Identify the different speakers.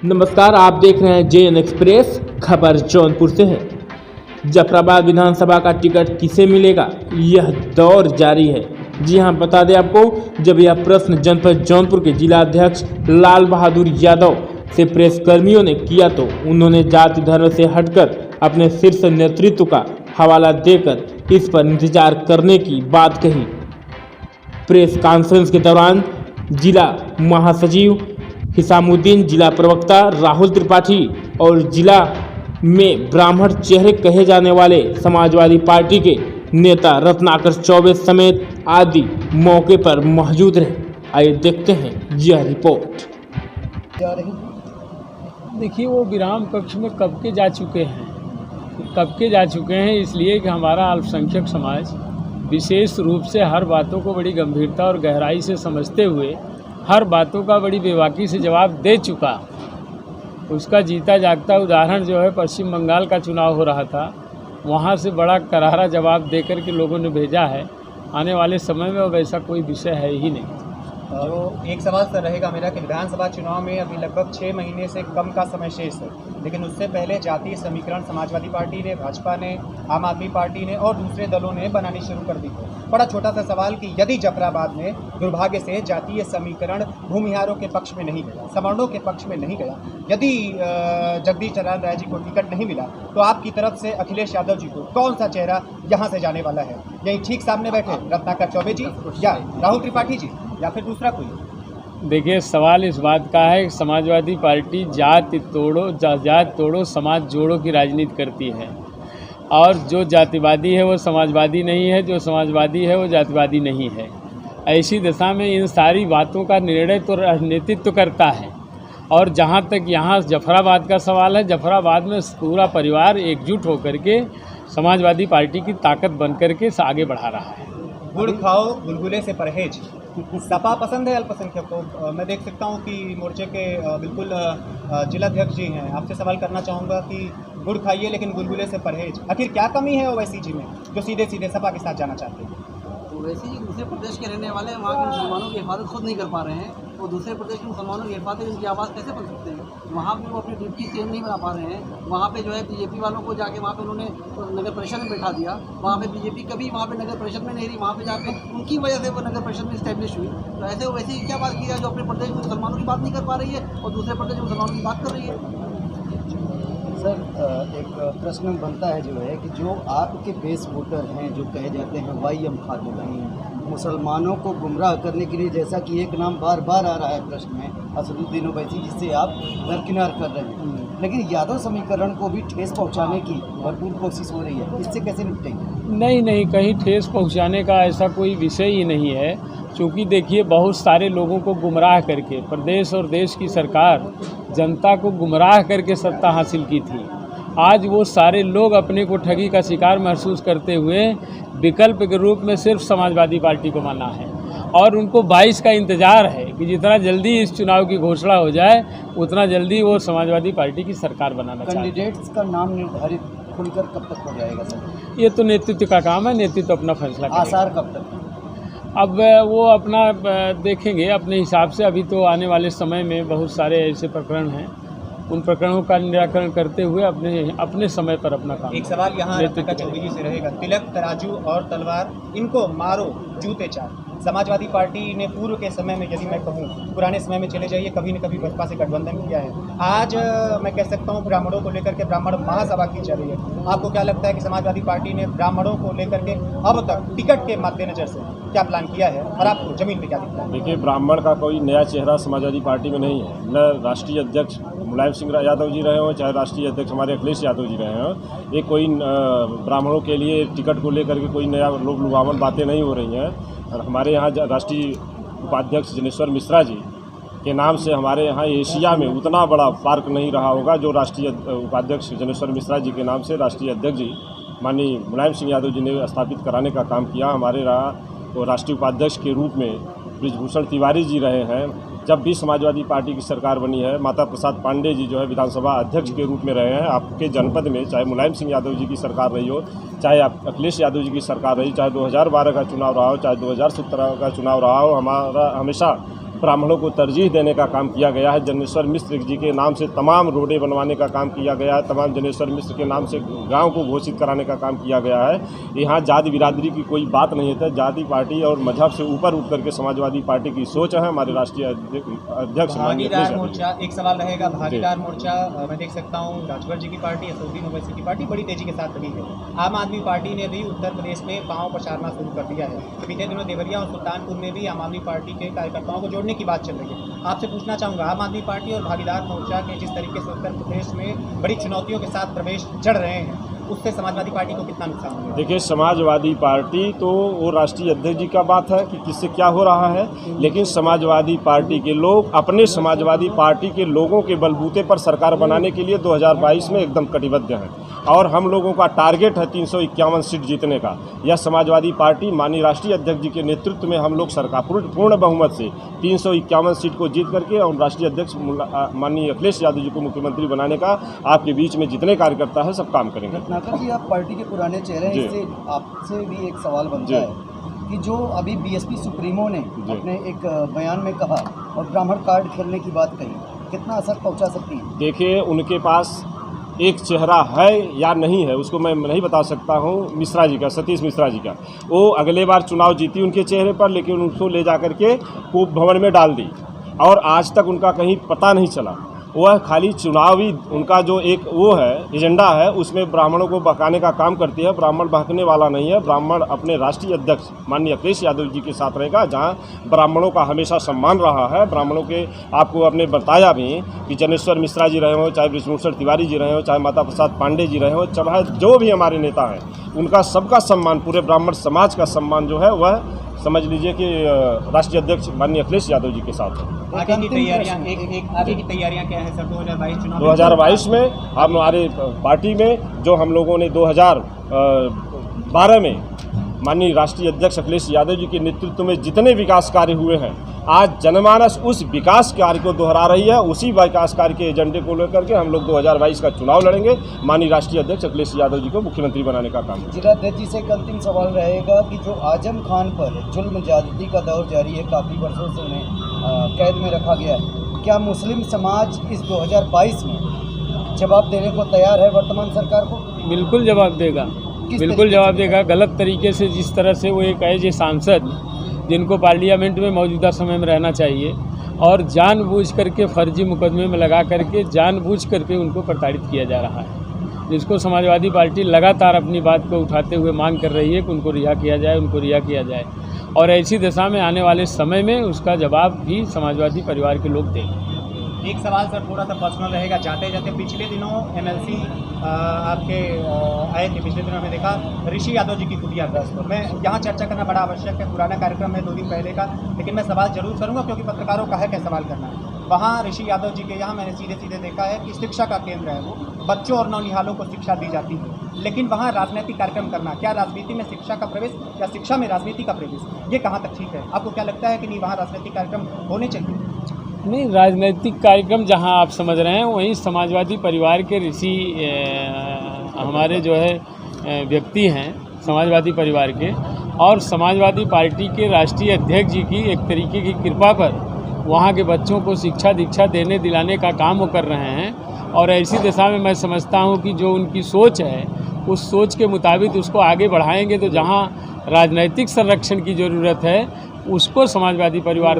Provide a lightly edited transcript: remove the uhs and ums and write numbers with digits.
Speaker 1: नमस्कार, आप देख रहे हैं जेएन एक्सप्रेस। खबर जौनपुर से है। जफराबाद विधानसभा का टिकट किसे मिलेगा, यह दौर जारी है। जी हां, बता दें आपको, जब यह प्रश्न जनपद जौनपुर के जिला अध्यक्ष लाल बहादुर यादव से प्रेस कर्मियों ने किया तो उन्होंने जाति धर्म से हटकर अपने शीर्ष नेतृत्व का हवाला देकर इस पर इंतजार करने की बात कही। प्रेस कॉन्फ्रेंस के दौरान जिला महासचिव हिसामुद्दीन, जिला प्रवक्ता राहुल त्रिपाठी और जिला में ब्राह्मण चेहरे कहे जाने वाले समाजवादी पार्टी के नेता रत्नाकर चौबे समेत आदि मौके पर मौजूद रहे। आइए देखते हैं यह रिपोर्ट।
Speaker 2: देखिए, वो विराम कक्ष में कब के जा चुके हैं इसलिए कि हमारा अल्पसंख्यक समाज विशेष रूप से हर बातों को बड़ी गंभीरता और गहराई से समझते हुए हर बातों का बड़ी बेबाकी से जवाब दे चुका। उसका जीता जागता उदाहरण जो है पश्चिम बंगाल का चुनाव हो रहा था, वहाँ से बड़ा करारा जवाब देकर के लोगों ने भेजा है। आने वाले समय में अब ऐसा कोई विषय है ही नहीं।
Speaker 3: जो एक सवाल सर रहेगा मेरा कि विधानसभा चुनाव में अभी लगभग 6 महीने से कम का समय शेष है, लेकिन उससे पहले जातीय समीकरण समाजवादी पार्टी ने, भाजपा ने, आम आदमी पार्टी ने और दूसरे दलों ने बनानी शुरू कर दी है। बड़ा छोटा सा सवाल कि यदि जफराबाद में दुर्भाग्य से जातीय समीकरण भूमिहारों के पक्ष में नहीं गया, सवर्णों के पक्ष में नहीं गया, यदि जगदीश नारायण राय जी को टिकट नहीं मिला, तो आपकी तरफ से अखिलेश यादव जी को कौन सा चेहरा यहाँ से जाने वाला है? यही ठीक सामने बैठे रत्नाकर चौबे जी या राहुल त्रिपाठी जी या फिर दूसरा कोई?
Speaker 2: देखिए, सवाल इस बात का है कि समाजवादी पार्टी जात तोड़ो समाज जोड़ो की राजनीति करती है, और जो जातिवादी है वो समाजवादी नहीं है, जो समाजवादी है वो जातिवादी नहीं है। ऐसी दशा में इन सारी बातों का निर्णय तो राजनीतित्व करता है। और जहाँ तक यहाँ जफराबाद का सवाल है, जफराबाद में पूरा परिवार एकजुट होकर के समाजवादी पार्टी की ताकत बन करके आगे बढ़ा रहा है।
Speaker 3: गुड़ खाओ गुलगुले से परहेज, सपा पसंद है अल्पसंख्यक को। मैं देख सकता हूं कि मोर्चे के बिल्कुल जिलाध्यक्ष जी हैं। आपसे सवाल करना चाहूँगा कि गुड़ खाइए लेकिन गुलगुले से परहेज, आखिर क्या कमी है ओवैसी जी में जो सीधे सीधे सपा के साथ जाना चाहते हैं?
Speaker 4: वैसे ही दूसरे प्रदेश के रहने वाले वहाँ के मुसलमानों की हिफाजत खुद नहीं कर पा रहे हैं, वो दूसरे प्रदेश के मुसलमानों की हिफाजत उनकी आवाज़ कैसे बन सकते हैं? वहाँ पे वो अपनी ड्यूटी सेम नहीं बना पा रहे हैं। वहाँ पे जो है बीजेपी वालों को जाके वहाँ पे उन्होंने नगर परिषद में बैठा दिया। वहाँ पे बीजेपी कभी वहाँ पे नगर परिषद में नहीं रही, वहाँ पे जाके उनकी वजह से वो नगर परिषद में इस्टेब्लिश हुई। तो ऐसे वैसे ही क्या बात की जाए जो अपने प्रदेश में मुसलमानों की बात नहीं कर पा रही है और दूसरे प्रदेश में मुसलमानों की बात कर रही है।
Speaker 5: सर, एक प्रश्न बनता है जो है कि जो आपके बेस वोटर हैं जो कहे जाते हैं वाईएम खाते हैं, मुसलमानों को गुमराह करने के लिए, जैसा कि एक नाम बार बार आ रहा है प्रश्न में, असदुद्दीन ओवैसी, जिससे आप दरकिनार कर रहे हैं, लेकिन यादव समीकरण को भी ठेस पहुंचाने की भरपूर कोशिश हो रही है, इससे कैसे निपटेंगे?
Speaker 2: नहीं, कहीं ठेस पहुंचाने का ऐसा कोई विषय ही नहीं है। क्योंकि देखिए, बहुत सारे लोगों को गुमराह करके प्रदेश और देश की सरकार जनता को गुमराह करके सत्ता हासिल की थी। आज वो सारे लोग अपने को ठगी का शिकार महसूस करते हुए विकल्प के रूप में सिर्फ समाजवादी पार्टी को माना है, और उनको 22 का इंतज़ार है कि जितना जल्दी इस चुनाव की घोषणा हो जाए उतना जल्दी वो समाजवादी पार्टी की सरकार बनाना चाहते हैं।
Speaker 5: कैंडिडेट्स का नाम निर्धारित खुलकर कब तक हो जाएगा सर?
Speaker 2: ये तो नेतृत्व का काम है, नेतृत्व अपना फैसला करेगा।
Speaker 5: आसार कब तक?
Speaker 2: अब वो अपना देखेंगे अपने हिसाब से। अभी तो आने वाले समय में बहुत सारे ऐसे प्रकरण हैं, उन प्रकरणों का निराकरण करते हुए अपने समय पर अपना काम।
Speaker 3: एक सवाल यहाँ रत्नाकर चौबे जी से रहेगा, तिलक, तराजू और तलवार, इनको मारो जूते चार। समाजवादी पार्टी ने पूर्व के समय में, यदि मैं कहूँ पुराने समय में चले जाइए, कभी न कभी भाजपा से गठबंधन किया है। आज मैं कह सकता हूँ ब्राह्मणों को लेकर के ब्राह्मण महासभा की चल रही है। आपको क्या लगता है कि समाजवादी पार्टी ने ब्राह्मणों को लेकर के अब तक टिकट के मद्देनजर से क्या प्लान किया है, और आपको जमीन पे क्या दिखता है?
Speaker 6: देखिए, ब्राह्मण का कोई नया चेहरा समाजवादी पार्टी में नहीं है। न राष्ट्रीय अध्यक्ष मुलायम सिंह यादव जी रहे हों, चाहे राष्ट्रीय अध्यक्ष हमारे अखिलेश यादव जी रहे हों, ये कोई ब्राह्मणों के लिए टिकट को लेकर के कोई नया लोग लुभावन बातें नहीं हो रही हैं। और हमारे यहाँ राष्ट्रीय उपाध्यक्ष जनेश्वर मिश्रा जी के नाम से हमारे यहाँ एशिया में उतना बड़ा पार्क नहीं रहा होगा जो राष्ट्रीय उपाध्यक्ष जनेश्वर मिश्रा जी के नाम से राष्ट्रीय अध्यक्ष जी माननीय मुलायम सिंह यादव जी ने स्थापित कराने का काम किया। हमारे यहाँ तो राष्ट्रीय उपाध्यक्ष के रूप में बृजभूषण तिवारी जी रहे हैं। जब भी समाजवादी पार्टी की सरकार बनी है, माता प्रसाद पांडे जी जो है विधानसभा अध्यक्ष के रूप में रहे हैं। आपके जनपद में चाहे मुलायम सिंह यादव जी की सरकार रही हो, चाहे अखिलेश यादव जी की सरकार रही, चाहे 2012 का चुनाव रहा हो, चाहे 2017 का चुनाव रहा हो, हमारा हमेशा ब्राह्मणों को तरजीह देने का काम किया गया है। जनेश्वर मिश्र जी के नाम से तमाम रोडें बनवाने का काम किया गया है, तमाम जनेश्वर मिश्र के नाम से गांव को घोषित कराने का काम किया गया है। यहाँ जाति बिरादरी की कोई बात नहीं है। जाति पार्टी और मजहब से ऊपर उठ करके समाजवादी पार्टी की सोच है। हमारे राष्ट्रीय अध्यक्ष
Speaker 3: भागीदार मोर्चा, एक सवाल रहेगा, भागीदार मोर्चा मैं देख सकता हूँ राजभर जी की पार्टी, असदुद्दीन ओवैसी की पार्टी बड़ी तेजी के साथ लगी है। आम आदमी पार्टी ने भी उत्तर प्रदेश में पांव पसारना शुरू कर दिया है। बीते दिनों देवरिया और सुल्तानपुर में भी आम आदमी पार्टी के कार्यकर्ताओं को जोड़ने की बात चल रही है। आपसे पूछना चाहूँगा, आम आदमी पार्टी और भागीदार मोर्चा के जिस तरीके से उत्तर प्रदेश में बड़ी चुनौतियों के साथ प्रवेश जड़ रहे हैं, उससे समाजवादी पार्टी को कितना नुकसान होगा?
Speaker 6: देखिए, समाजवादी पार्टी तो वो राष्ट्रीय अध्यक्ष जी का बात है कि किससे क्या हो रहा है, लेकिन समाजवादी पार्टी के लोग अपने समाजवादी पार्टी के लोगों के बलबूते पर सरकार बनाने के लिए 2022 में एकदम कटिबद्ध हैं और हम लोगों का टारगेट है 351 सीट जीतने का। यह समाजवादी पार्टी माननीय राष्ट्रीय अध्यक्ष जी के नेतृत्व में हम लोग सरकार पूर्ण बहुमत से 351 सीट को जीत करके और राष्ट्रीय अध्यक्ष माननीय अखिलेश यादव जी को मुख्यमंत्री बनाने का आपके बीच में जितने कार्यकर्ता है सब काम करेंगे।
Speaker 5: रत्नाकर जी, आप पार्टी के पुराने चेहरे हैं, इससे आपसे भी एक सवाल बनता है कि जो अभी बीएसपी सुप्रीमो ने अपने एक बयान में कहा और ब्राह्मण कार्ड खेलने की बात कही, कितना असर पहुंचा सकती है?
Speaker 6: देखिए, उनके पास एक चेहरा है या नहीं है उसको मैं नहीं बता सकता हूँ। मिश्रा जी का, सतीश मिश्रा जी का, वो अगले बार चुनाव जीती उनके चेहरे पर, लेकिन उसको ले जा करके कूप भवन में डाल दी और आज तक उनका कहीं पता नहीं चला। वह खाली चुनावी उनका जो एक वो है एजेंडा है, उसमें ब्राह्मणों को बहकाने का काम करती है। ब्राह्मण बहकने वाला नहीं है। ब्राह्मण अपने राष्ट्रीय अध्यक्ष माननीय अखिलेश यादव जी के साथ रहेगा, जहां ब्राह्मणों का हमेशा सम्मान रहा है। ब्राह्मणों के आपको आपने बताया भी कि जनेश्वर मिश्रा जी रहे हो, चाहे बृजभूषण तिवारी जी रहे हो, चाहे माता प्रसाद पांडे जी रहे हो, चाहे जो भी हमारे नेता हैं, उनका सबका सम्मान, पूरे ब्राह्मण समाज का सम्मान जो है वह समझ लीजिए कि राष्ट्रीय अध्यक्ष माननीय अखिलेश यादव जी के साथ है।
Speaker 3: आगे की तैयारियां क्या है सर 2022 चुनाव?
Speaker 6: 2022 में हमारे पार्टी में जो हम लोगों ने 2012 में माननीय राष्ट्रीय अध्यक्ष अखिलेश यादव जी के नेतृत्व में जितने विकास कार्य हुए हैं, आज जनमानस उस विकास कार्य को दोहरा रही है। उसी विकास कार्य के एजेंडे को लेकर के हम लोग 2022 का चुनाव लड़ेंगे। माननीय राष्ट्रीय अध्यक्ष अखिलेश यादव जी को मुख्यमंत्री बनाने का काम।
Speaker 5: जिलाध्यक्ष जी से एक अंतिम सवाल रहेगा कि जो आजम खान पर जुल्म ज्यादती का दौर जारी है, काफ़ी वर्षों से उन्हें कैद में रखा गया है, क्या मुस्लिम समाज इस 2022 में जवाब देने को तैयार है वर्तमान सरकार को?
Speaker 2: बिल्कुल जवाब देगा, बिल्कुल जवाब देगा। गलत तरीके से जिस तरह से वो एक एज ए सांसद जिनको पार्लियामेंट में मौजूदा समय में रहना चाहिए और जानबूझ करके फर्जी मुकदमे में लगा करके जानबूझ करके उनको प्रताड़ित किया जा रहा है, जिसको समाजवादी पार्टी लगातार अपनी बात को उठाते हुए मांग कर रही है कि उनको रिहा किया जाए, उनको रिहा किया जाए। और ऐसी दशा में आने वाले समय में उसका जवाब भी समाजवादी परिवार के लोग देंगे।
Speaker 3: एक सवाल सर थोड़ा सा पर्सनल रहेगा, जाते जाते पिछले दिनों एमएलसी आपके आए थे, पिछले दिनों में देखा ऋषि यादव जी की कुटिया पर। तो मैं यहाँ चर्चा करना बड़ा आवश्यक है, पुराना कार्यक्रम है 2 दिन पहले का, लेकिन मैं सवाल जरूर करूँगा क्योंकि पत्रकारों का है क्या सवाल करना। वहाँ ऋषि यादव जी के यहाँ मैंने सीधे सीधे देखा है कि शिक्षा का केंद्र है वो, बच्चों और नौनिहालों को शिक्षा दी जाती है, लेकिन वहाँ राजनीतिक कार्यक्रम करना, क्या राजनीति में शिक्षा का प्रवेश या शिक्षा में राजनीति का प्रवेश, ये कहाँ तक ठीक है? आपको क्या लगता है कि नहीं वहाँ राजनीतिक कार्यक्रम होने चाहिए?
Speaker 2: नहीं, राजनीतिक कार्यक्रम जहां आप समझ रहे हैं वहीं समाजवादी परिवार के ऋषि हमारे जो है व्यक्ति हैं समाजवादी परिवार के, और समाजवादी पार्टी के राष्ट्रीय अध्यक्ष जी की एक तरीके की कृपा पर वहां के बच्चों को शिक्षा दीक्षा देने दिलाने का काम वो कर रहे हैं। और ऐसी दिशा में मैं समझता हूं कि जो उनकी सोच है उस सोच के मुताबिक उसको आगे बढ़ाएंगे तो जहां राजनीतिक संरक्षण की ज़रूरत है उसको समाजवादी परिवार